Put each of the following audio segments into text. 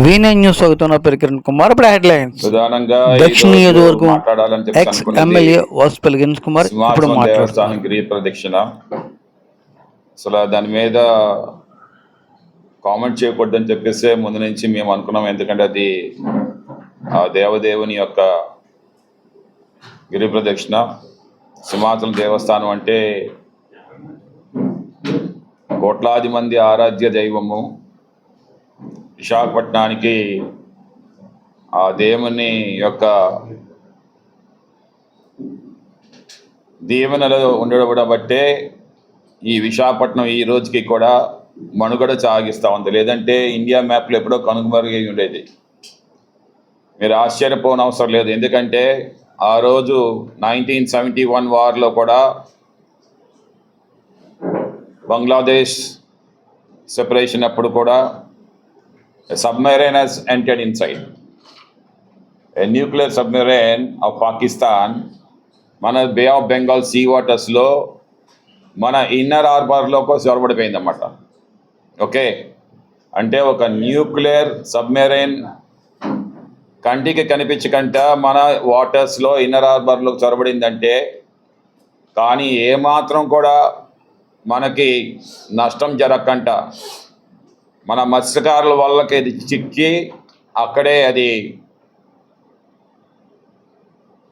V9 news స్వాగతం. కిరణ్ కుమార్. ఇప్పుడు headlines. ప్రధానంగా దక్షిణ నియోజకవర్గం ఎక్స్ ఎమ్మెల్యే వాసుపల్లి గణేష్ కుమార్ ఇప్పుడు దేవస్థానం గిరి ప్రదక్షిణ. అసలు దాని మీద కామెంట్ చేయకూడదని చెప్పేసి ముందు నుంచి మేము అనుకున్నాం. ఎందుకంటే అది ఆ దేవదేవుని యొక్క గిరి ప్రదక్షిణ. సింహాచలం దేవస్థానం అంటే కోట్లాది మంది ఆరాధ్య దైవము. విశాఖపట్నానికి ఆ దేవుని యొక్క దీవెనలో ఉండడం బట్టే ఈ విశాఖపట్నం ఈ రోజుకి కూడా మనుగడ సాగిస్తూ ఉంది. లేదంటే ఇండియా మ్యాప్లో ఎప్పుడో కనుమరుగై ఉండేది. మీరు ఆశ్చర్యపోనవసరం లేదు. ఎందుకంటే ఆ రోజు 1971 వార్లో కూడా బంగ్లాదేశ్ సెపరేషన్ అప్పుడు కూడా a submarine has entered inside. A nuclear submarine of Pakistan మన బే ఆఫ్ బెంగాల్ సీ వాటర్స్లో మన ఇన్నర్ హార్బర్లోకి చొరబడిపోయింది అన్నమాట. ఓకే, అంటే ఒక న్యూక్లియర్ సబ్మెరైన్ కంటికి కనిపించకంట మన వాటర్స్లో ఇన్నర్ హార్బర్లోకి చొరబడిందంటే, కానీ ఏమాత్రం కూడా మనకి నష్టం జరగకంట మన మత్స్యకారుల వాళ్ళకి అది చిక్కి అక్కడే అది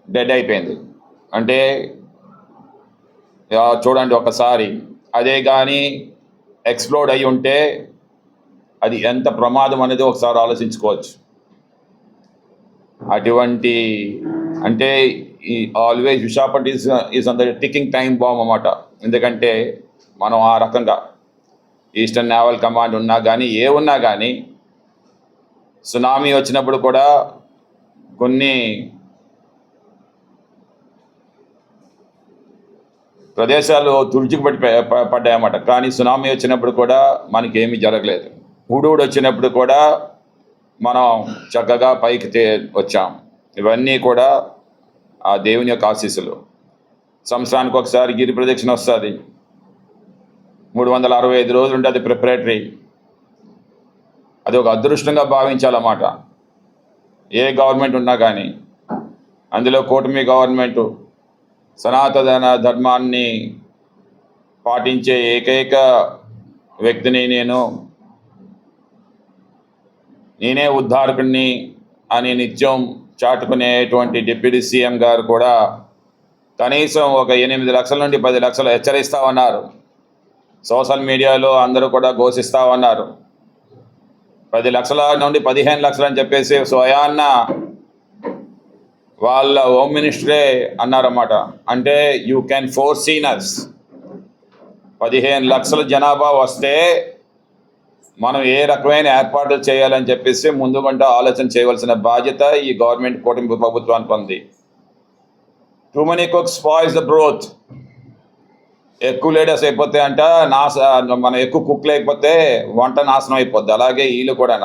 డెడ్ అయిపోయింది. అంటే చూడండి ఒకసారి, అదే కానీ ఎక్స్ప్లోడ్ అయి ఉంటే అది ఎంత ప్రమాదం అనేది ఒకసారి ఆలోచించుకోవచ్చు. అటువంటి అంటే ఈ always Visakhapatnam is on the ticking time bomb అన్నమాట. ఎందుకంటే మనం ఆ రకంగా ఈస్టర్న్ నేవల్ కమాండ్ ఉన్నా కానీ ఉన్నా కానీ సునామీ వచ్చినప్పుడు కూడా కొన్ని ప్రదేశాలు పడ్డాయన్నమాట. కానీ సునామీ వచ్చినప్పుడు కూడా మనకి ఏమీ జరగలేదు. హుడూడ్ వచ్చినప్పుడు కూడా మనం చక్కగా పైకి వచ్చాం. ఇవన్నీ కూడా ఆ దేవుని యొక్క ఆశీస్సులు. సంవత్సరానికి ఒకసారి గిరి ప్రదక్షిణ వస్తుంది. 365 రోజులు ఉంటుంది ప్రిపరేటరీ. అది ఒక అదృష్టంగా భావించాలన్నమాట. ఏ గవర్నమెంట్ ఉన్నా కానీ, అందులో కూటమి గవర్నమెంటు సనాతన ధర్మాన్ని పాటించే ఏకైక వ్యక్తిని నేనే ఉద్ధారకుడిని అని నిత్యం చాటుకునేటువంటి డిప్యూటీ సీఎం గారు కూడా కనీసం ఒక 8 లక్షల నుండి 10 లక్షలు హెచ్చరిస్తా ఉన్నారు. సోషల్ మీడియాలో అందరూ కూడా ఘోషిస్తూ ఉన్నారు. 10 లక్షల నుండి 15 లక్షలు అని చెప్పేసి స్వయాన్న వాళ్ళ హోమ్ మినిస్టరే అన్నారన్నమాట. అంటే యూ క్యాన్ ఫోర్సీనర్స్ 15 లక్షల జనాభా వస్తే మనం ఏ రకమైన ఏర్పాట్లు చేయాలని చెప్పేసి ముందుకంటే ఆలోచన చేయవలసిన బాధ్యత ఈ గవర్నమెంట్ కూటమి ప్రభుత్వానికి ఉంది. Too many cooks spoils the broth. ఎక్కువ లీడర్స్ అయిపోతే అంట మనం ఎక్కువ కుక్ లేకపోతే వంట నాశనం అయిపోద్ది. అలాగే వీళ్ళు కూడా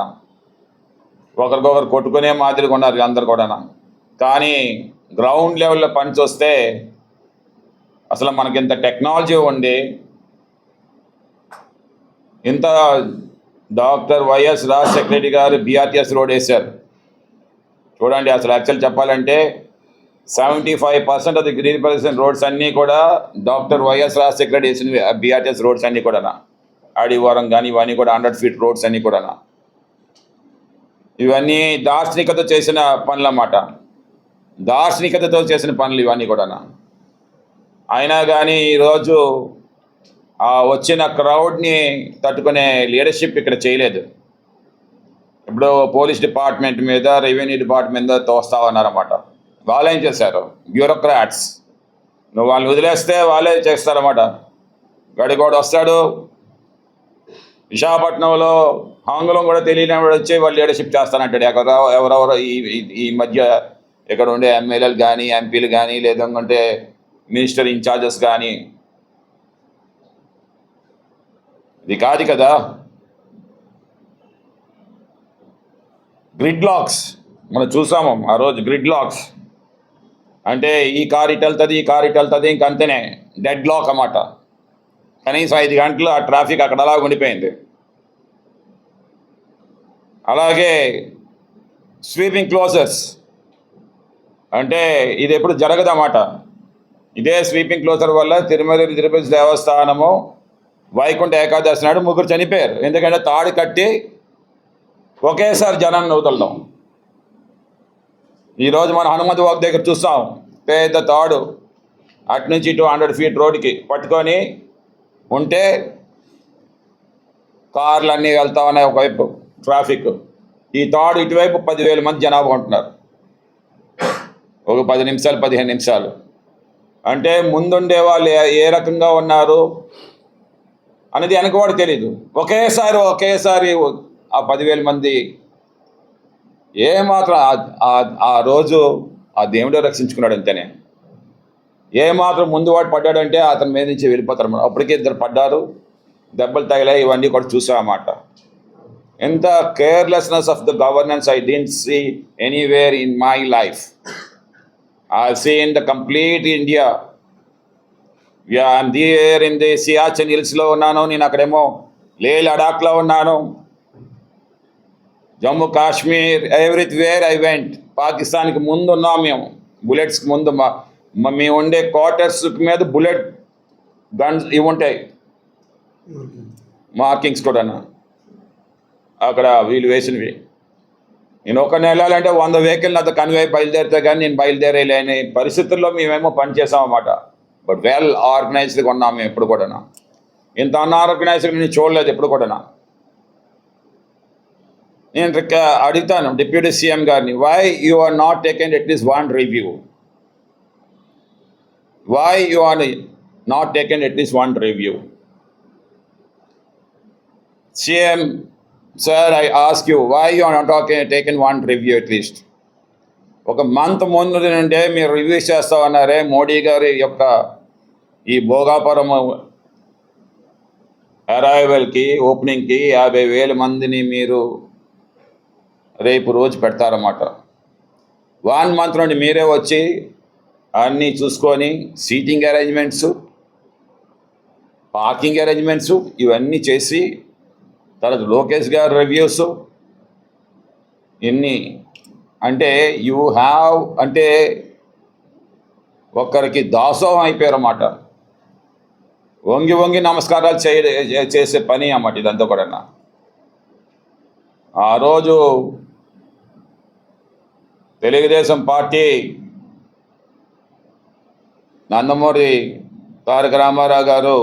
ఒకరికొకరు కొట్టుకునే మాదిరిగా ఉన్నారు అందరు కూడా. కానీ గ్రౌండ్ లెవెల్లో పని చూస్తే అసలు మనకి ఇంత టెక్నాలజీ ఉండి ఇంత డాక్టర్ వైఎస్ రాజశేఖర రెడ్డి గారు BRTS రోడ్ వేశారు. చూడండి, అసలు యాక్చువల్ చెప్పాలంటే 75% of the green person roads అన్నీ కూడా డాక్టర్ వైఎస్ రాజశేఖర రెడ్డి వేసిన BRTS రోడ్స్ అన్నీ కూడా. ఆడివారం కానీ ఇవన్నీ కూడా 100 ఫీట్ రోడ్స్ అన్నీ కూడా. ఇవన్నీ దార్శనికత చేసిన పనులు అన్నమాట. దార్శనికతతో చేసిన పనులు ఇవన్నీ కూడా. అయినా కానీ ఈరోజు వచ్చిన క్రౌడ్ని తట్టుకునే లీడర్షిప్ ఇక్కడ చేయలేదు. ఇప్పుడు పోలీస్ డిపార్ట్మెంట్ మీద, రెవెన్యూ డిపార్ట్మెంట్ మీద తోస్తా ఉన్నారన్నమాట. వాళ్ళు ఏం చేశారు? బ్యూరోక్రాట్స్. నువ్వు వాళ్ళని వదిలేస్తే వాళ్ళే చేస్తారన్నమాట. గడిగోడు వస్తాడు, విశాఖపట్నంలో ఆంగ్లం కూడా తెలియని వాడు వచ్చి వాళ్ళు లీడర్షిప్ చేస్తానంటాడు. ఎవరెవరో ఈ మధ్య ఇక్కడ ఉండే ఎమ్మెల్యేలు కానీ, ఎంపీలు కానీ, లేదంటే మినిస్టర్ ఇన్ఛార్జెస్ కానీ. ఇది కాదు కదా. గ్రిడ్ లాక్స్ మనం చూసాము ఆ రోజు గ్రిడ్ లాక్స్, అంటే ఈ కార్ ఇటు వెళ్తుంది ఇంకంతేనే డెడ్ లాక్ అన్నమాట. కనీసం 5 గంటలు ఆ ట్రాఫిక్ అక్కడ అలా ఉండిపోయింది. అలాగే స్వీపింగ్ క్లోజర్స్, అంటే ఇది ఎప్పుడు జరగదన్నమాట. ఇదే స్వీపింగ్ క్లోజర్ వల్ల తిరుపతి దేవస్థానము వైకుంఠ ఏకాదశి నాడు 3 చనిపోయారు. ఎందుకంటే తాడు కట్టి ఒకేసారి జనాన్ని వదలడం. ఈరోజు మనం హనుమంత్ వాక్ దగ్గర చూస్తాం, పెద్ద తాడు అటు నుంచి ఇటు 100 ఫీట్ రోడ్డుకి పట్టుకొని ఉంటే కార్లు అన్నీ వెళ్తా ఉన్నాయి ఒకవైపు ట్రాఫిక్. ఈ తాడు ఇటువైపు 10,000 మంది జనాభా ఉంటున్నారు ఒక 10 నిమిషాలు 15 నిమిషాలు. అంటే ముందుండే వాళ్ళు ఏ రకంగా ఉన్నారు అనేది వెనకవాడు తెలీదు. ఒకేసారి ఆ 10,000 మంది ఏమాత్రం ఆ రోజు ఆ దేవుడే రక్షించుకున్నాడు అంతేనే. ఏమాత్రం ముందు వాడు పడ్డాడంటే అతని మీద నుంచి వెళ్ళిపోతారు. అప్పటికే 2 పడ్డారు, దెబ్బలు తగిలాయి, ఇవన్నీ కూడా చూసామన్నమాట. ఎంత carelessness of the governance I didn't see anywhere in my life. I seen the complete India. In the Siachen హిల్స్లో ఉన్నాను నేను, అక్కడేమో లే లడాఖ్లో ఉన్నాను, Jammu Kashmir, everywhere I went. పాకిస్తాన్కి ముందు ఉన్నాం మేము, బుల్లెట్స్కి ముందు మేము ఉండే క్వార్టర్స్ మీద బుల్లెట్ గన్స్ ఇవి ఉంటాయి, మార్కింగ్స్ కూడా అక్కడ వీళ్ళు వేసినవి. నేను ఒక నెలాలంటే 100 వెహికల్ నాతో కన్వే బయలుదేరితే కానీ నేను బయలుదేరేలేని పరిస్థితుల్లో మేమేమో పనిచేసామన్నమాట. బట్ వెల్ ఆర్గనైజ్డ్గా ఉన్నాం మేము ఎప్పుడు కూడా. ఇంత అన్ఆర్గనైజ్డ్గా నేను చూడలేదు ఎప్పుడు కూడా. నేను అడుగుతాను డిప్యూటీ సీఎం గారిని, why you are not taken at least 1 review? Why you are not taken at least 1 review? CM sir, I ask you, why you are not taken 1 review at least? ఒక మంత్ ముందు నుండే మీరు రివ్యూస్ చేస్తామన్నారే మోడీ గారి యొక్క ఈ భోగాపురం అరైవల్కి ఓపెనింగ్కి 50,000 మందిని మీరు రేపు రోజు పెడతారన్నమాట. 1 మంత్ నుండి మీరే వచ్చి అన్నీ చూసుకొని సీటింగ్ అరేంజ్మెంట్స్, పార్కింగ్ అరేంజ్మెంట్స్ ఇవన్నీ చేసి తర్వాత లోకేష్ గారు రివ్యూస్ ఇన్ని. అంటే యూ హ్యావ్ అంటే ఒక్కరికి దాసోహం అయిపోయారన్నమాట. వంగి నమస్కారాలు చేసే పని అన్నమాట ఇదంతా కూడా. ఆ రోజు తెలుగుదేశం పార్టీ నందమూరి తారక రామారావు గారు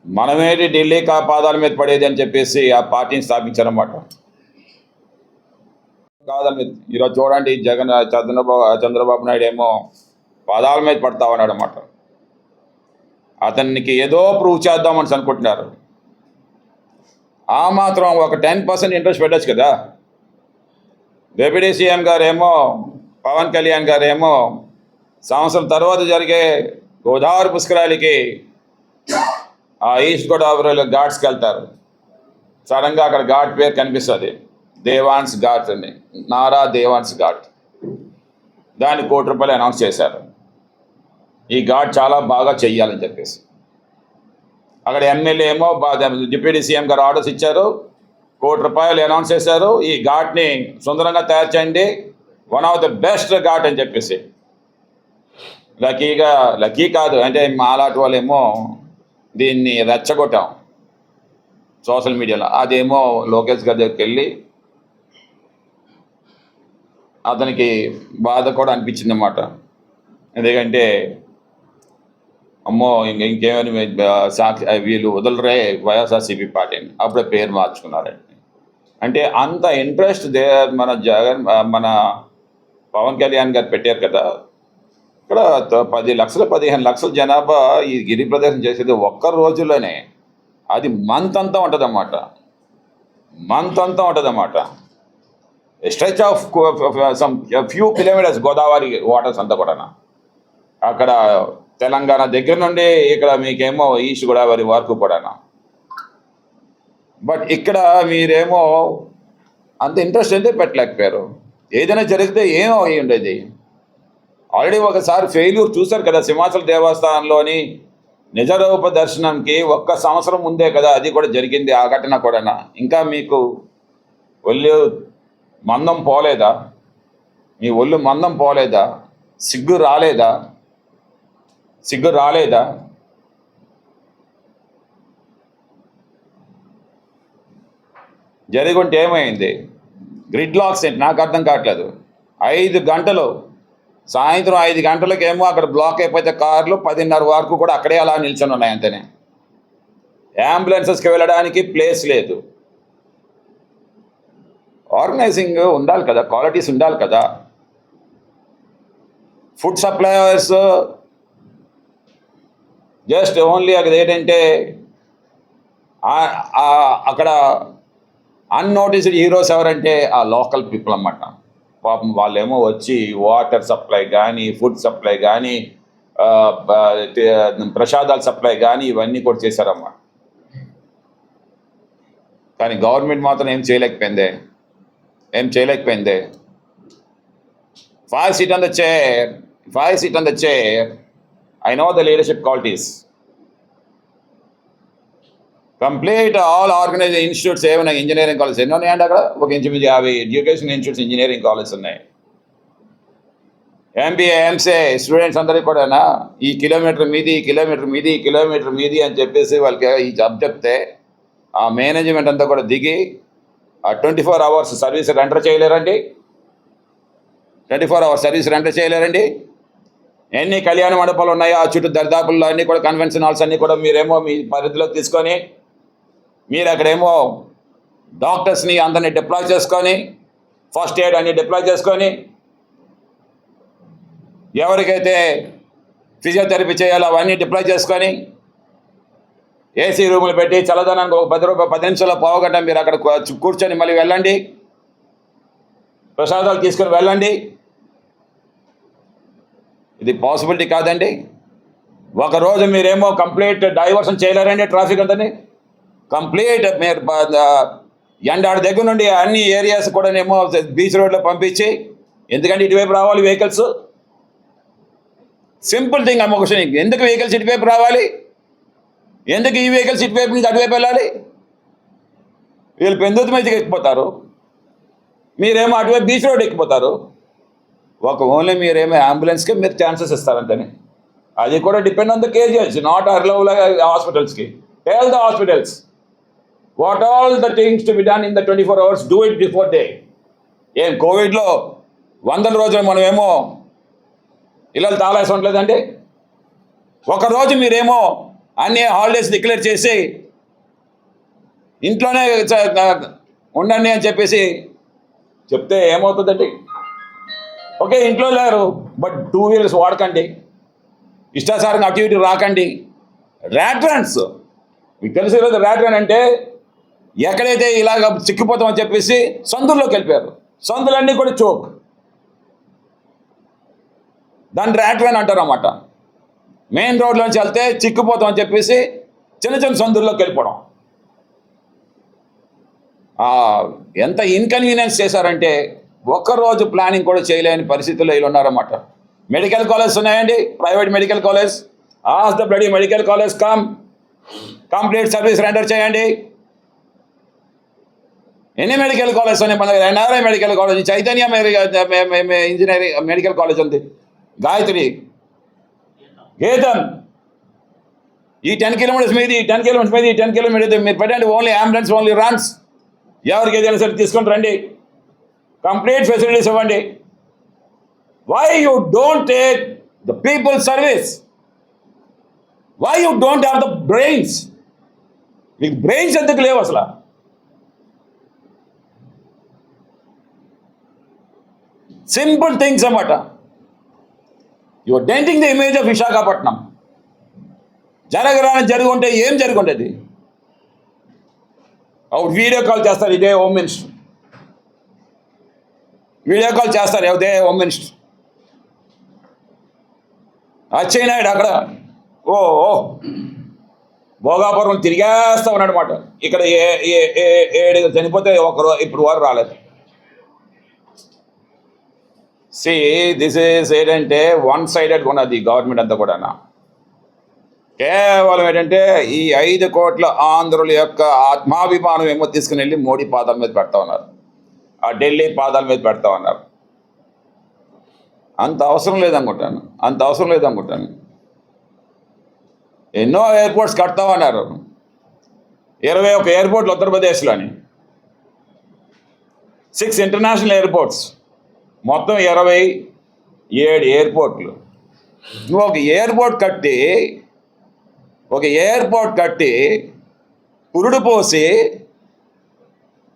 మనమేంటి ఢిల్లీ పాదాల మీద పడేది అని చెప్పేసి ఆ పార్టీని స్థాపించారన్నమాట. పాదాల మీద ఈరోజు చూడండి, చంద్రబాబు నాయుడు ఏమో పాదాల మీద పడతా ఉన్నాడు అన్నమాట. అతనికి ఏదో ప్రూవ్ చేద్దామని అనుకుంటున్నారు. ఆ మాత్రం ఒక 10% ఇంట్రెస్ట్ పెట్టచ్చు కదా. డిప్యూటీ సీఎం గారేమో పవన్ కళ్యాణ్ గారేమో సంవత్సరం తర్వాత జరిగే గోదావరి పుష్కరాలకి ఆ ఈస్ట్ గోదావరిలో ఘాట్స్కి వెళ్తారు. సడన్గా అక్కడ ఘాట్ పేరు కనిపిస్తుంది, దేవాన్స్ ఘాట్ అని, నారా దేవాన్స్ ఘాట్. దాన్ని ₹1 కోటి అనౌన్స్ చేశారు. ఈ ఘాట్ చాలా బాగా చెయ్యాలని చెప్పేసి అక్కడ ఎమ్మెల్యే ఏమో డిప్యూటీ సీఎం గారు ఆర్డర్స్ ఇచ్చారు, ₹1 కోటి అనౌన్స్ చేశారు. ఈ ఘాట్ని సుందరంగా తయారు చేయండి, 1 ఆఫ్ ద బెస్ట్ ఘాట్ అని చెప్పేసి. లక్కీ కాదు అంటే మాలాంటి వాళ్ళేమో దీన్ని రెచ్చగొట్టాం సోషల్ మీడియాలో. అదేమో లోకేష్ గారి దగ్గరికి వెళ్ళి అతనికి బాధ కూడా అనిపించింది అన్నమాట. ఎందుకంటే అమ్మో ఇంకేమని వీళ్ళు వదలరే వైఎస్ఆర్సీపీ పార్టీని, అప్పుడే పేరు మార్చుకున్నారండి. అంటే అంత ఇంట్రెస్ట్ మన పవన్ కళ్యాణ్ గారు పెట్టారు కదా. ఇక్కడ 10 లక్షలు 15 లక్షల జనాభా ఈ గిరి ప్రదర్శన చేసేది ఒక్క రోజులోనే. అది మంత్ అంతా ఉంటుంది అన్నమాట. Stretch of some few kilometres Godavari waters అంతా కూడా. అక్కడ తెలంగాణ దగ్గర నుండి ఇక్కడ మీకేమో ఈస్ట్ గోదావరి వరకు కూడా. బట్ ఇక్కడ మీరేమో అంత ఇంట్రెస్ట్ అయితే పెట్టలేకపోయారు. ఏదైనా జరిగితే ఏం అయి ఉండేది. ఆల్రెడీ ఒకసారి ఫెయిల్యూర్ చూశారు కదా సింహాచల దేవస్థానంలోని నిజరూప దర్శనంకి 1 సంవత్సరం ముందే కదా అది కూడా జరిగింది, ఆ ఘటన కూడా. ఇంకా మీకు ఒళ్ళు మందం పోలేదా? మీ ఒళ్ళు మందం పోలేదా? సిగ్గు రాలేదా? జరిగుంటే ఏమైంది? గ్రిడ్ లాక్స్ ఏంటి నాకు అర్థం కావట్లేదు. 5 గంటలు, సాయంత్రం 5 గంటలకేమో అక్కడ బ్లాక్ అయిపోతే కార్లు 10:30 వరకు కూడా అక్కడే అలా నిల్చొని ఉన్నాయి అంతేనే. అంబులెన్సెస్కి వెళ్ళడానికి ప్లేస్ లేదు. ఆర్గనైజింగ్ ఉండాలి కదా, క్వాలిటీస్ ఉండాలి కదా. ఫుడ్ సప్లయర్స్ జస్ట్ ఓన్లీ అది ఏంటంటే అక్కడ అన్నోటిస్డ్ హీరోస్ ఎవరంటే ఆ లోకల్ పీపుల్ అన్నమాట. పాపం వాళ్ళేమో వచ్చి వాటర్ సప్లై కానీ, ఫుడ్ సప్లై కానీ, ప్రసాదాల సప్లై కానీ ఇవన్నీ కూడా చేశారమ్మా. కానీ గవర్నమెంట్ మాత్రం ఏం చేయలేకపోయిందే. Five sit on the chair. I know the leadership qualities. Complete all organized institutes, ఏమైనా ఇంజనీరింగ్ కాలేజ్ ఎన్ని ఉన్నాయండి అక్కడ? ఒక ఇంచుమించు 50 ఎడ్యుకేషన్ ఇన్స్టిట్యూట్స్, ఇంజనీరింగ్ కాలేజ్ ఉన్నాయి. MBA, MCA స్టూడెంట్స్ అందరికీ కూడా ఈ కిలోమీటర్ మీది అని చెప్పేసి వాళ్ళకి ఈ జాబ్ చెప్తే ఆ మేనేజ్మెంట్ అంతా కూడా దిగి ఆ 24 hours సర్వీస్ రెండర్ చేయలేరండి. 24 hours సర్వీస్ రెండర్ చేయలేరండి. ఎన్ని కళ్యాణ మండపాలు ఉన్నాయో ఆ చుట్టూ దరిదాపుల్లో అన్నీ కూడా కన్వెన్షన్ హాల్స్ అన్నీ కూడా మీరేమో మీ పరిధిలో తీసుకొని మీరు అక్కడేమో డాక్టర్స్ని అందరినీ డిప్లాయ్ చేసుకొని, ఫస్ట్ ఎయిడ్ అన్ని డిప్లాయ్ చేసుకొని, ఎవరికైతే ఫిజియోథెరపీ చేయాలో అవన్నీ డిప్లాయ్ చేసుకొని, ఏసీ రూములు పెట్టి చల్లదనానికి ఒక 10 రూపాయలు 10 నిమిషాల పావుగంట మీరు అక్కడ కూర్చొని మళ్ళీ వెళ్ళండి, ప్రసాదాలు తీసుకొని వెళ్ళండి. ఇది పాసిబిలిటీ కాదండి. ఒకరోజు మీరేమో కంప్లీట్ డైవర్షన్ చేయలేరండి ట్రాఫిక్ అంతని. కంప్లీట్ మీరు ఎండాడి దగ్గర నుండి అన్ని ఏరియాస్ కూడానేమో బీచ్ రోడ్లో పంపించి, ఎందుకంటే ఇటువైపు రావాలి వెహికల్స్. సింపుల్ థింగ్ అమ్మ క్వశ్చన్, ఎందుకు వెహికల్స్ ఇటువైపు రావాలి? ఎందుకు ఈ వెహికల్స్ ఇటువైపు నుంచి అటువైపు వెళ్ళాలి? వీళ్ళు పెందుతు మీదకి ఎక్కిపోతారు, మీరేమో అటువైపు బీచ్ రోడ్ ఎక్కిపోతారు. ఓన్లీ మీరేమో అంబులెన్స్కి మీరు ఛాన్సెస్ ఇస్తారంతని. అది కూడా depend on the cases, not అర్లవ్ హాస్పిటల్స్కి. Tell the hospitals what all the things to be done in the 24 hours, do it before day. ఏం కోవిడ్లో 100 రోజులు మనమేమో ఇళ్ళలు తాళేసి ఉండలేదండి. ఒకరోజు మీరేమో అన్ని హాలిడేస్ డిక్లేర్ చేసి ఇంట్లోనే ఉండండి అని చెప్పేసి చెప్తే ఏమవుతుందండి? ఓకే, ఇంట్లో లేరు, బట్ 2 wheelers వాడకండి, ఇష్టాసారంగా అటు ఇటు రాకండి. ర్యాట్ రన్స్ మీకు తెలిసి ఈరోజు ర్యాట్ రన్ అంటే ఎక్కడైతే ఇలాగ చిక్కిపోతామని చెప్పేసి సందుల్లోకి వెళ్ళిపోయారు. సందులన్నీ కూడా చోక్, దాన్ని ర్యాట్ రన్ అంటారు అన్నమాట. మెయిన్ రోడ్లోంచి వెళ్తే చిక్కిపోతాం అని చెప్పేసి చిన్న చిన్న సందుల్లోకి వెళ్ళిపోవడం. ఎంత ఇన్కన్వీనియన్స్ చేశారంటే ఒక్కరోజు ప్లానింగ్ కూడా చేయలేని పరిస్థితుల్లో వీళ్ళు ఉన్నారన్నమాట. మెడికల్ కాలేజ్ ఉన్నాయండి, private medical college. As the bloody medical college complete service render చేయండి. ఎన్ని మెడికల్ కాలేజ్ ఉన్నాయి మన దగ్గర? NRI medical college, Chaitanya engineering medical college ఉంది, గాయత్రి, గీతం. ఈ 10 kilometers మీది 10 kilometers మీరు పెట్టండి. Only ambulance, only runs. ఎవరికి ఏదైనా సరే తీసుకొని రండి, కంప్లీట్ ఫెసిలిటీస్ ఇవ్వండి. Why you don't take the people service? Why you don't have the brains? మీకు బ్రెయిన్స్ ఎందుకు లేవు అసలు? సింపుల్ థింగ్స్ అన్నమాట. You are denting the image of Visakhapatnam. జరగరాని జరిగి ఉంటే ఏం జరిగి ఉండేది? వీడియో కాల్ చేస్తారు, ఇదే హోమ్ మినిస్టర్ వీడియో కాల్ చేస్తారు, ఇదే హోమ్ మినిస్టర్ అచ్చెన్నాయుడు అక్కడ భోగాపురం తిరిగేస్తా ఉన్నాడు అనమాట. ఇక్కడ 7 చనిపోతే ఇప్పుడు వారు రాలేదు. దిస్ ఈస్ ఏంటంటే వన్ సైడెడ్ ఉన్నది గవర్నమెంట్ అంతా కూడా. కేవలం ఏంటంటే ఈ 5 కోట్ల ఆంధ్రుల యొక్క ఆత్మాభిమానం ఏమో తీసుకుని వెళ్ళి మోడీ పాదాల మీద పెడతా ఉన్నారు, ఆ ఢిల్లీ పాదాల మీద పెడతా ఉన్నారు. అంత అవసరం లేదనుకుంటాను. ఎన్నో ఎయిర్పోర్ట్స్ కడతా ఉన్నారు, 21 ఎయిర్పోర్ట్లు ఉత్తరప్రదేశ్లోని, 6 ఇంటర్నేషనల్ ఎయిర్పోర్ట్స్, మొత్తం 27 ఎయిర్పోర్ట్లు. నువ్వు ఒక ఎయిర్పోర్ట్ కట్టి పురుడు పోసి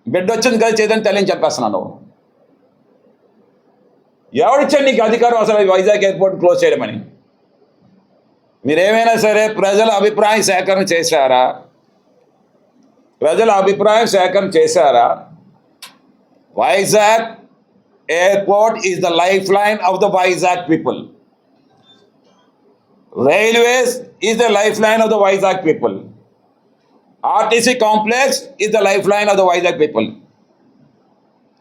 బిడ్డ వచ్చింది కదా చేద్దని తల్లిని చెప్పేస్తున్నావు నువ్వు. ఎవరిచ్చాడు నీకు అధికారం అసలు వైజాగ్ ఎయిర్పోర్ట్ క్లోజ్ చేయడమని? మీరేమైనా సరే ప్రజల అభిప్రాయం సేకరణ చేశారా? Vizag airport is the life line of the Vizag people. Railways is the lifeline of the Vizag people. RTC complex is the lifeline of the Vizag people.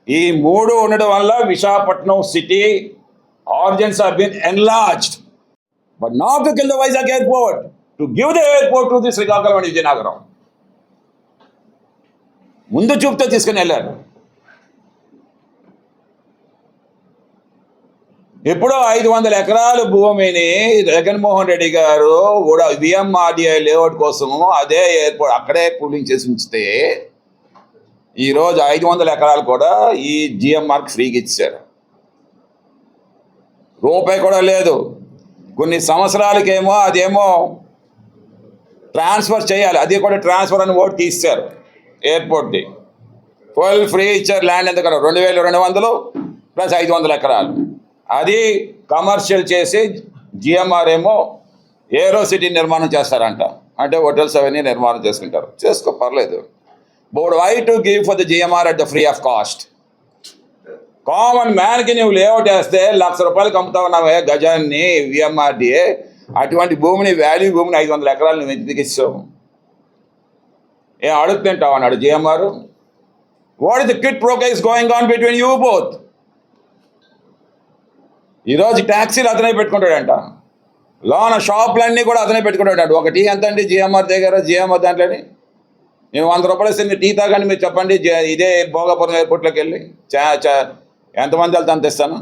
ఈ 3 ఉండడం వల్ల Visakhapatnam city origins have been enlarged, but not to kill the Vizag airport, to give the airport to the Srikakulam and Vizianagaram. ముందు చూపుతో తీసుకుని వెళ్ళారు. ఎప్పుడో 500 ఎకరాల భూమిని జగన్మోహన్ రెడ్డి గారు విఎంఆర్డిఐ లేఅవుట్ కోసము అదే ఎయిర్పోర్ట్ అక్కడే కూలింగ్ చేసి ఉంచితే ఈరోజు 500 ఎకరాలు కూడా ఈ జిఎంఆర్కి ఫ్రీగా ఇచ్చారు. రూపాయి కూడా లేదు. కొన్ని సంవత్సరాలకేమో అదేమో ట్రాన్స్ఫర్ చేయాలి, అది కూడా ట్రాన్స్ఫర్ అని ఓటు తీశారు. ఎయిర్పోర్ట్ది ఫుల్ ఫ్రీ ఇచ్చారు. ల్యాండ్ ఎంత కదా 2200 ప్లస్ 500 ఎకరాలు, అది కమర్షియల్ చేసి జిఎంఆర్ ఏమో ఏరో సిటీ నిర్మాణం చేస్తారంట. అంటే హోటల్స్ అవన్నీ నిర్మాణం చేసుకుంటారు, చేసుకో పర్లేదు. But why to give for the GMR at the free of cost? Common మ్యాన్కి నువ్వు లేఅవుట్ వేస్తే ₹1,00,000 అమ్ముతా ఉన్నావే గజాన్ని విఎంఆర్డిఏ. అటువంటి భూమిని, వాల్యూ భూమిని 500 ఎకరాలు నువ్వు ఎందుకు ఇస్తావు? ఏం అడుగుతుంటావు అన్నాడు GMR. What is the kit pro case going on between you both? ఈరోజు ట్యాక్సీలు అతనే పెట్టుకుంటాడంట, లోన షాపులన్నీ కూడా అతనే పెట్టుకుంటాడు. ఒక టీ ఎంత అండి జిఎంఆర్ దగ్గర? జిఎంఆర్ దాంట్లోని నేను ₹100 ఇస్తే టీ తాగండి మీరు చెప్పండి. ఇదే భోగాపురం ఎయిర్పోర్ట్లోకి వెళ్ళి ఎంతమంది వెళ్తే అంత ఇస్తాను?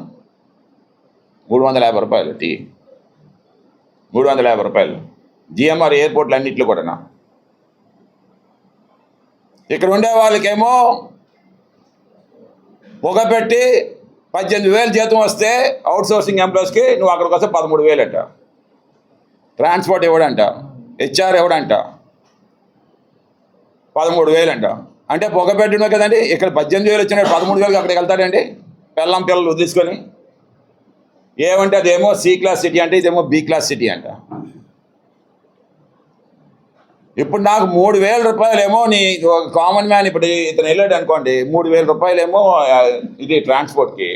₹350 టీ, ₹350 జిఎంఆర్ ఎయిర్పోర్ట్లు అన్నింటిలో కూడా. ఇక్కడ ఉండే వాళ్ళకేమో పొగ పెట్టి 18,000 జీతం వస్తే అవుట్ సోర్సింగ్ ఎంప్లాయీస్కి నువ్వు అక్కడికి వస్తే 13,000 అంట. ట్రాన్స్పోర్ట్ ఇవ్వడంట, హెచ్ఆర్ ఇవ్వడంట, 13,000 అంట. అంటే పొగ పెట్టినా కదండి. ఇక్కడ 18,000 వచ్చినాడు, 13,000 అక్కడికి వెళ్తాడండి పిల్లలు వదిలేసుకొని. ఏమంటే అదేమో సి క్లాస్ సిటీ అంటే ఇదేమో బి క్లాస్ సిటీ అంట. ఇప్పుడు నాకు ₹3,000 ఏమో నీ కామన్ మ్యాన్ ఇప్పుడు ఇతను వెళ్ళాడు అనుకోండి, ₹3,000 ఏమో ఇది ట్రాన్స్పోర్ట్కి,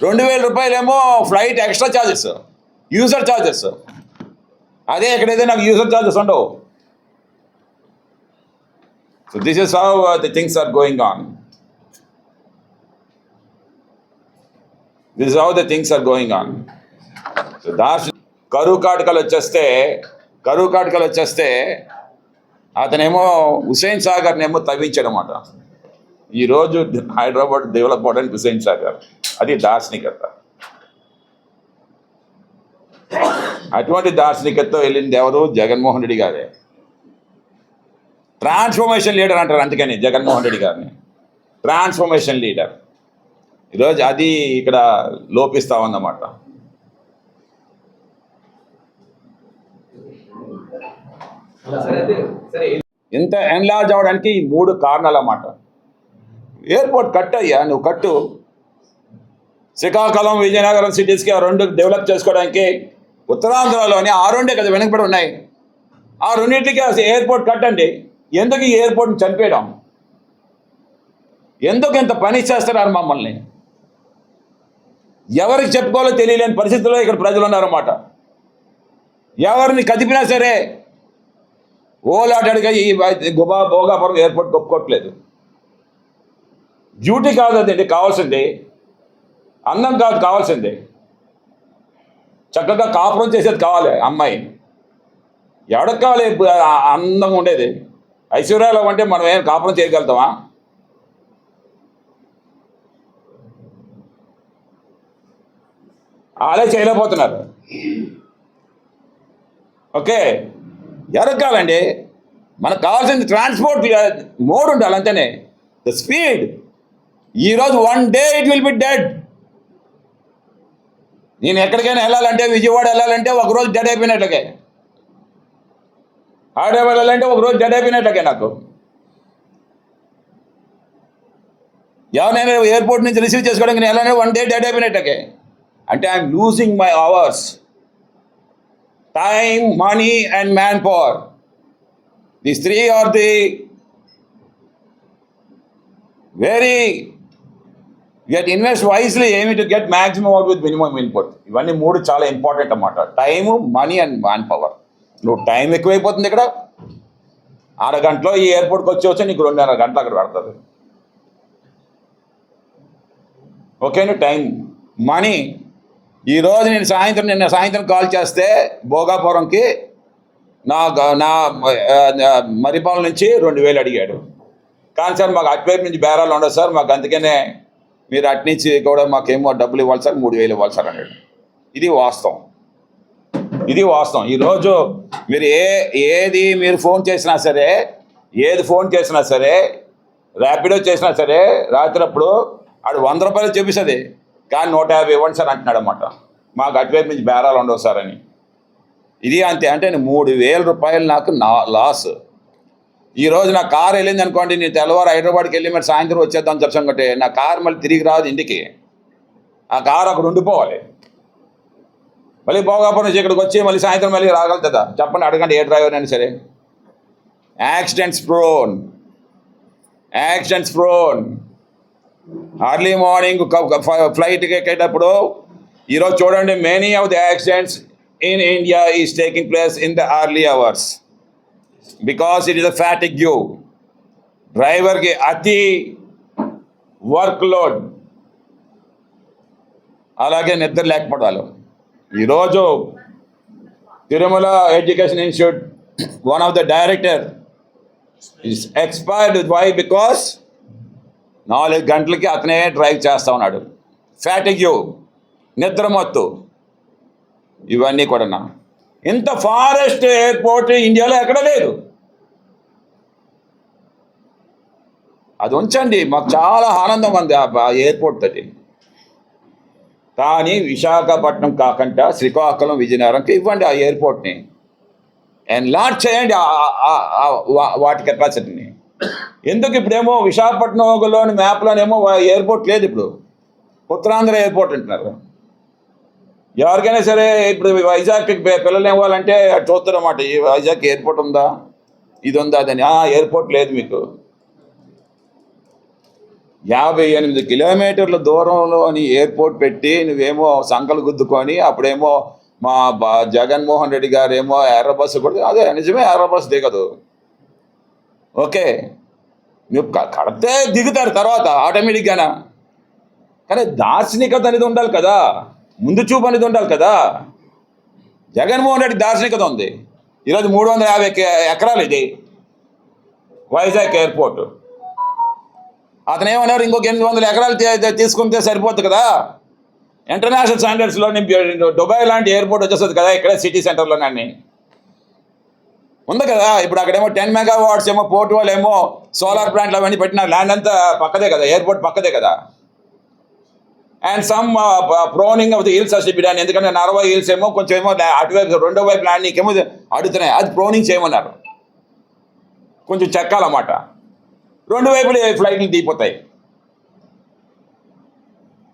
₹2,000 ఏమో flight extra charges, user charges. అదే ఎక్కడైతే నాకు యూజర్ ఛార్జెస్ ఉండవు. So this is how the things are going on. So కరువు కాటకాలు వచ్చేస్తే అతనేమో హుసేన్ సాగర్నేమో తవ్వించాడనమాట. ఈరోజు హైదరాబాద్ డెవలప్ అవడానికి హుసేన్ సాగర్, అది దార్శనికత. అటువంటి దార్శనికతతో వెళ్ళింది ఎవరు? జగన్మోహన్ రెడ్డి గారే. ట్రాన్స్ఫర్మేషన్ లీడర్ అంటారు, అందుకని జగన్మోహన్ రెడ్డి గారిని ట్రాన్స్ఫర్మేషన్ లీడర్. ఈరోజు అది ఇక్కడ లోపిస్తా ఉందన్నమాట. ఇంత ఎన్లార్జ్ అవడానికి ఈ 3 కారణాలు అన్నమాట. ఎయిర్పోర్ట్ కట్టయ్యా, నువ్వు కట్టు. శ్రీకాకుళం, విజయనగరం సిటీస్కి ఆ 2 డెవలప్ చేసుకోవడానికి ఉత్తరాంధ్రలోని ఆ 2 కదా వెనకబడి ఉన్నాయి. ఆ 2టికి ఎయిర్పోర్ట్ కట్టండి. ఎందుకు ఈ ఎయిర్పోర్ట్ని చంపేయడం? ఎందుకు ఇంత పని చేస్తున్నారు మమ్మల్ని? ఎవరికి చెప్పుకోవాలో తెలియలేని పరిస్థితుల్లో ఇక్కడ ప్రజలు ఉన్నారన్నమాట. ఎవరిని కదిపినా సరే ఓలాటడిగా ఈ భోగాపురం ఎయిర్పోర్ట్ ఒప్పుకోవట్లేదు. డ్యూటీ కాదు అదండి కావాల్సింది. అందం కాదు కావాల్సిందే, చక్కగా కాపురం చేసేది కావాలి అమ్మాయి. ఎవరికి కావాలి అందంగా ఉండేది? ఐశ్వర్యాలు అంటే మనం ఏం కాపురం చేయగలుగుతామా? వాళ్ళే చేయలేకపోతున్నారు. ఓకే, ఎవరికి కావాలండి? మనకు కావాల్సింది ట్రాన్స్పోర్ట్ మోడ్ ఉండాలి అంతేనే, ద స్పీడ్. ఈరోజు 1 day it will be dead. నేను ఎక్కడికైనా వెళ్ళాలంటే, విజయవాడ వెళ్ళాలంటే ఒకరోజు డెడ్ అయిపోయినట్లకే, హైదరాబాద్ వెళ్ళాలంటే ఒకరోజు డెడ్ అయిపోయినట్లకే. నాకు ఎవరైనా ఎయిర్పోర్ట్ నుంచి రిసీవ్ చేసుకోవడానికి నేను వెళ్ళాలంటే 1 day డెడ్ అయిపోయినట్లకే. అంటే I'm losing my hours, time, money and man power. These three are the very, you have to invest wisely, aiming to get maximum out with minimum input. ఇవన్నీ 3 చాలా important అన్నమాట. Time, money and man power. నువ్వు time ఎక్కువైపోతుంది ఇక్కడ, అరగంటలో ఈ ఎయిర్పోర్ట్కి వచ్చి నీకు 2.5 గంటలు అక్కడ పడుతుంది. ఓకేనా? Time, money. ఈరోజు నిన్న సాయంత్రం కాల్ చేస్తే భోగాపురంకి నా మరిపాలెం నుంచి 2,000 అడిగాడు. కానీ సార్ మాకు అటువైపు నుంచి బేరాలు ఉండదు సార్, మాకు అందుకనే మీరు అటు నుంచి కూడా మాకేమో డబ్బులు ఇవ్వాలి సార్, 3,000 ఇవ్వాలి సార్ అన్నాడు. ఇది వాస్తవం. ఈరోజు మీరు ఏది మీరు ఫోన్ చేసినా సరే, ఏది ఫోన్ చేసినా సరే, ర్యాపిడో చేసినా సరే, రాత్రప్పుడు ఆడు 100 రూపాయలు చూపిస్తుంది, కానీ 150 ఇవ్వండి సార్ అంటున్నాడు అన్నమాట. మాకు అటువైపు నుంచి బేరాలు ఉండవు సార్ అని. ఇది అంతే. అంటే 3,000 రూపాయలు నాకు లాస్. ఈరోజు నా కారు వెళ్ళింది అనుకోండి, నేను తెల్లవారు హైదరాబాద్కి వెళ్ళి మరి సాయంత్రం వచ్చేద్దాం దర్శనం కట్టే, నా కారు మళ్ళీ తిరిగి రాదు ఇంటికి, ఆ కారు అక్కడ ఉండిపోవాలి. మళ్ళీ భోగాపురం నుంచి ఇక్కడికి వచ్చి మళ్ళీ సాయంత్రం మళ్ళీ రాగలుగుతుందా? చెప్పండి, అడగండి ఏ డ్రైవర్ అయినా సరే. Accidents prone. అర్లీ మార్నింగ్ ఫ్లైట్కి ఎక్కేటప్పుడు ఈరోజు చూడండి, many of the accidents in India is taking place in the early hours because it is a fatigue. Driver ki ati workload, alage నిద్ర లేకపోవడాలు. ఈరోజు Tirumala education institute one of the director is expired. Why? Because 4 గంటలకి అతనే drive చేస్తా ఉన్నాడు. Fatigue, నిద్రమత్తు, ఇవన్నీ కూడా. ఇంత forest airport ఇండియాలో ఎక్కడ లేదు. అది ఉంచండి, మాకు చాలా ఆనందం ఉంది ఆ ఎయిర్పోర్ట్ తోటి. కానీ విశాఖపట్నం కాకుండా శ్రీకాకుళం, విజయనగరంకి ఇవ్వండి ఆ ఎయిర్పోర్ట్ని, ఎన్లార్జ్ చేయండి వాటి కెపాసిటీని. ఎందుకు ఇప్పుడేమో విశాఖపట్నంలోని మ్యాప్లోనేమో ఎయిర్పోర్ట్ లేదు, ఇప్పుడు ఉత్తరాంధ్ర ఎయిర్పోర్ట్ అంటున్నారు. ఎవరికైనా సరే ఇప్పుడు వైజాగ్కి పిల్లలు ఇవ్వాలంటే అటు చూస్తారన్నమాట, ఈ వైజాగ్ ఎయిర్పోర్ట్ ఉందా, ఇది ఉందా, అదని. ఎయిర్పోర్ట్ లేదు మీకు. 58 కిలోమీటర్ల దూరంలోని ఎయిర్పోర్ట్ పెట్టి నువ్వేమో సంకలు గుద్దుకొని, అప్పుడేమో మా జగన్మోహన్ రెడ్డి గారు ఏమో ఎర్ర బస్సు కూడా, అదే నిజమే, ఎర్ర బస్సు దిగదు. ఓకే, నువ్వు కడితే దిగుతారు తర్వాత ఆటోమేటిక్గానా. కానీ దార్శనికత అనేది ఉండాలి కదా, ముందు చూపు అనేది ఉండాలి కదా. జగన్మోహన్ రెడ్డి దార్శనికత ఉంది. ఈరోజు 350 ఎకరాలు ఇది వైజాగ్ ఎయిర్పోర్ట్. అతను ఏమన్నారు, ఇంకొక 800 ఎకరాలు తీసుకుంటే సరిపోతుంది కదా, ఇంటర్నేషనల్ స్టాండర్డ్స్లో దుబాయ్ లాంటి ఎయిర్పోర్ట్ వచ్చేస్తుంది కదా, ఇక్కడ సిటీ సెంటర్లోనే ఉంది కదా. ఇప్పుడు అక్కడేమో 10 megawatts ఏమో పోర్ట్ వాళ్ళు ఏమో సోలార్ ప్లాంట్లు అవన్నీ పెట్టిన ల్యాండ్ అంతా పక్కదే కదా, ఎయిర్పోర్ట్ పక్కదే కదా. And some pruning of the hills అసిపిడాని, ఎందుకంటే నర్వా హిల్స్ ఏమో కొంచెం ఏమో అటువైపు 2వ వైపు ల్యాండింగ్ ఏమో అడుగుతున్నాయి, అది ప్రోనింగ్ చేయమన్నారు, కొంచెం చెక్కాలన్నమాట. 2 వైపులు ఫ్లైట్లు దిగిపోతాయి,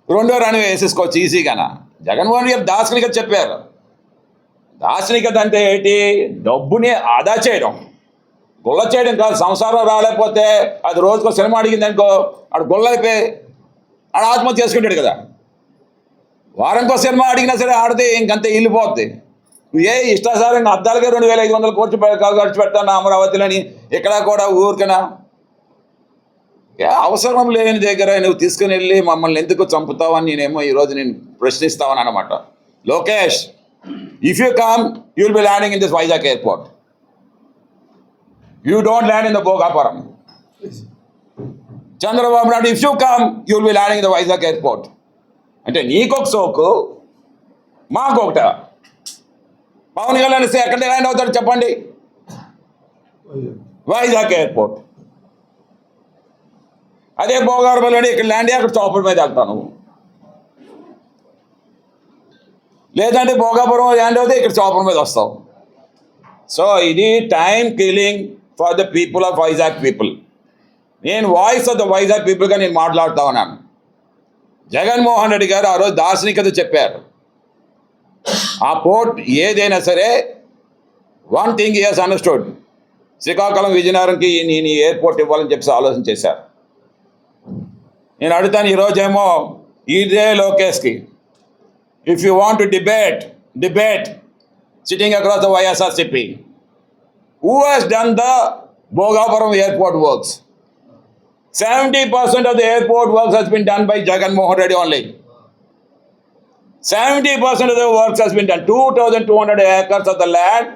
2వ రన్వే వేసేసుకోవచ్చు ఈజీగానా. జగన్మోహన్ రెడ్డి దార్శనికత చెప్పారు. దార్శనికత అంటే ఏంటి? డబ్బుని ఆదా చేయడం, గుల్ల చేయడం కాదు. సంసారం రాలేకపోతే అది రోజుకో సినిమా అడిగింది అనుకో, అడు గుల్లైపోయి ఆడ ఆత్మహత్య చేసుకుంటాడు కదా. వారంకో సినిమా అడిగినా సరే ఆడితే ఇంకంతే వెళ్ళిపోద్ది. ఇష్టాసారంగా అద్దాలకే 2,500 కోట్లు ఖర్చు పెడతాను అమరావతిలోని, ఇక్కడ కూడా ఊరికనా అవసరం లేని దగ్గర నువ్వు తీసుకుని వెళ్ళి మమ్మల్ని ఎందుకు చంపుతావని నేనేమో ఈరోజు నేను ప్రశ్నిస్తావని అనమాట. Lokesh, if you come you will be landing in this Vizag airport. You don't land in the Bhogapuram. Chandrababu Naidu, if you come you will be landing in the Vizag airport. అంటే నీకొక సోకు మాకొకట. పవన్ కళ్యాణ్ ఇస్తే ఎక్కడ ల్యాండ్ అవుతాడు చెప్పండి? వైజాగ్ ఎయిర్పోర్ట్. అదే భోగాపురంలో ఇక్కడ ల్యాండ్ అక్కడ చాపర్ మీద వెళ్తాను, లేదంటే భోగాపురం ల్యాండ్ అవుతే ఇక్కడ చాపర్ మీద వస్తావు. సో ఇది time killing for the people of Vizag people. నేను వాయిస్ ఆఫ్ ద వైజాగ్ పీపుల్గా నేను మాట్లాడుతూ ఉన్నాను. జగన్మోహన్ రెడ్డి గారు ఆ రోజు దార్శనికత చెప్పారు. ఆ పోర్ట్ ఏదైనా సరే, one thing he has understood, Srikakulam విజయనగరంకి నేను ఎయిర్పోర్ట్ ఇవ్వాలని చెప్పి ఆలోచన చేశారు. నేను అడుగుతాను ఈరోజేమో ఇదే లోకేష్కి, if you want to debate sitting across the YSRCP, who has done the Bhogapuram airport works? 70% of the airport works has been done by Jagan Mohan Reddy only. 70% of the works has been done. 2,200 acres of the land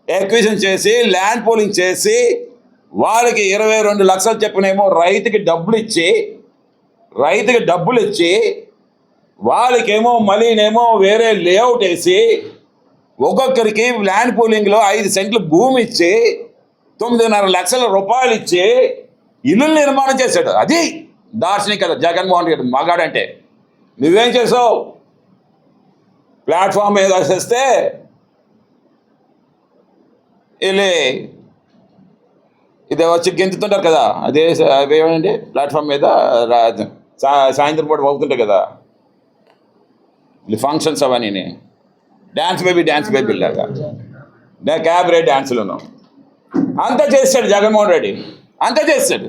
acquisition చేసి, land pooling చేసి, వాళ్ళకి 22 లక్షలు చెప్పినేమో రైతుకి డబ్బులు ఇచ్చి వాళ్ళకేమో మళ్ళీనేమో వేరే layout వేసి, ఒక్కొక్కరికి ల్యాండ్ పూలింగ్లో 5 సెంట్లు భూమి ఇచ్చి 9.5 లక్షల రూపాయలు ఇచ్చి ఇల్లు నిర్మాణం చేశాడు. అది దార్శనికత జగన్మోహన్ రెడ్డి మగాడంటే. నువ్వేం చేసావు? ప్లాట్ఫామ్ మీద వేసేస్తే వెళ్ళి ఇది వచ్చి గెంతుతుంటారు కదా, అదే అవేమండి ప్లాట్ఫామ్ మీద సాయంత్రం పూట అవుతుంటాయి కదా ఫంక్షన్స్ అవన్నీ, డ్యాన్స్ బేబీ లాగా క్యాబరే డ్యాన్సులు అంతా చేస్తాడు జగన్మోహన్ రెడ్డి, అంతా చేస్తాడు.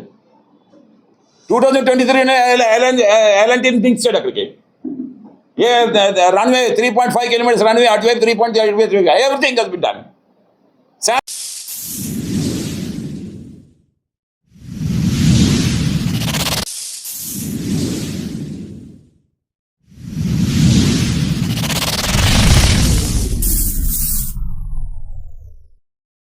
2023 ఎలాంటి దించాడు అక్కడికి. రన్వే 3.5 కిలోమీటర్స్ రన్వే, అటువైపు 3.5, ఎవ్రీథింగ్ హస్ బీన్ డన్.